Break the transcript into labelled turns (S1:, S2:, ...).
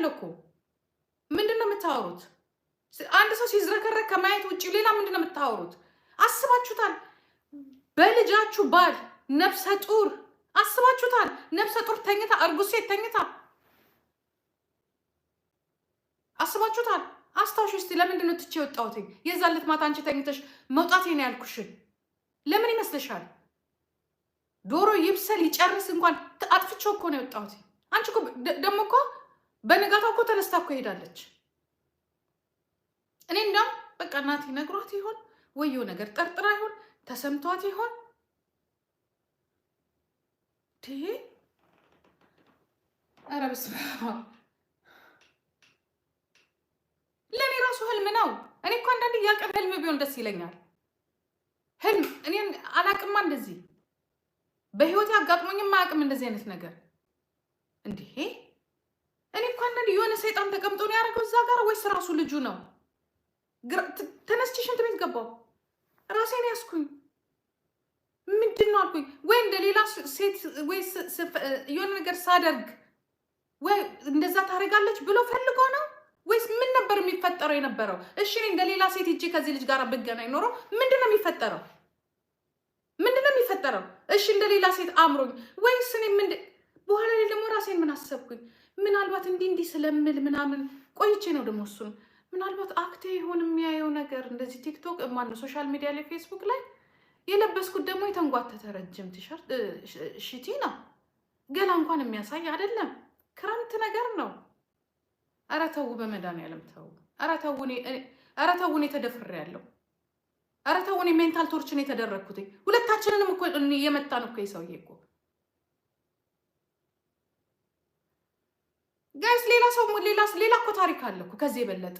S1: እኮ ምንድነው የምታወሩት? አንድ ሰው ሲዝረከረክ ከማየት ውጪ ሌላ ምንድነው የምታወሩት? አስባችሁታል? በልጃችሁ ባል ነፍሰ ጡር አስባችሁታል? ነፍሰ ጡር ተኝታ እርጉዝ ሴት ተኝታ አስባችሁታል? አስታውሽ እስቲ ለምንድን ነው ትቼ የወጣሁት? የዛለት ማታ አንቺ ተኝተሽ መውጣቴ ነው ያልኩሽን ለምን ይመስልሻል? ዶሮ ይብሰል ይጨርስ እንኳን አጥፍቼው እኮ ነው የወጣሁት። አንቺ እኮ ደግሞ እኮ በንጋታው እኮ ተነስታ እኮ ሄዳለች። እኔ እንዳም በቃ እናቴ ነግሯት ይሆን ወየው ነገር ጠርጥራ ይሆን ተሰምቷት ይሆን ኧረ በስመ አብ። ለእኔ ራሱ ህልም ነው። እኔ እኮ አንዳንዴ ያቀን ህልም ቢሆን ደስ ይለኛል። ህልም እኔን አላቅማ እንደዚህ በህይወት ያጋጥሞኝም አያውቅም እንደዚህ አይነት ነገር። እንዲህ እኔ እኮ አንዳንዴ የሆነ ሰይጣን ተቀምጦ ነው ያደረገው እዛ ጋር ወይስ ራሱ ልጁ ነው? ተነስቼ ሽንት ቤት ገባሁ። ራሴን ያስኩኝ ምንድን ነው አልኩኝ። ወይ እንደ ሌላ ሴት ወይ የሆነ ነገር ሳደርግ ወይ እንደዛ ታደርጋለች ብሎ ፈልጎ ነው ወይስ ምን ነበር የሚፈጠረው የነበረው? እሺ እኔ እንደ ሌላ ሴት ሂጄ ከዚህ ልጅ ጋር ብገናኝ ኖሮ ምንድን ነው የሚፈጠረው? ምንድን ነው የሚፈጠረው? እሺ እንደ ሌላ ሴት አምሮኝ ወይስ እኔ በኋላ ላይ ደግሞ ራሴን ምን አሰብኩኝ? ምናልባት እንዲህ ስለምል ምናምን ቆይቼ ነው ደግሞ እሱን ምናልባት አክቴ ይሆን የሚያየው ነገር እንደዚህ ቲክቶክ ማነው ሶሻል ሚዲያ ላይ ፌስቡክ ላይ የለበስኩት ደግሞ የተንጓተተ ረጅም ቲሸርት ሽቲ ነው። ገላ እንኳን የሚያሳይ አይደለም። ክረምት ነገር ነው። ኧረ ተው በመድኃኒዓለም ተው። ኧረ ተው እኔ ተደፍሬያለሁ። ኧረ ተው እኔ ሜንታል ቶርችን የተደረግኩት ሁለታችንንም እኮ የመታን እኮ የሰውዬ እኮ ጋይስ ሌላ ሰው ሌላ እኮ ታሪክ አለ እኮ ከዚህ የበለጠ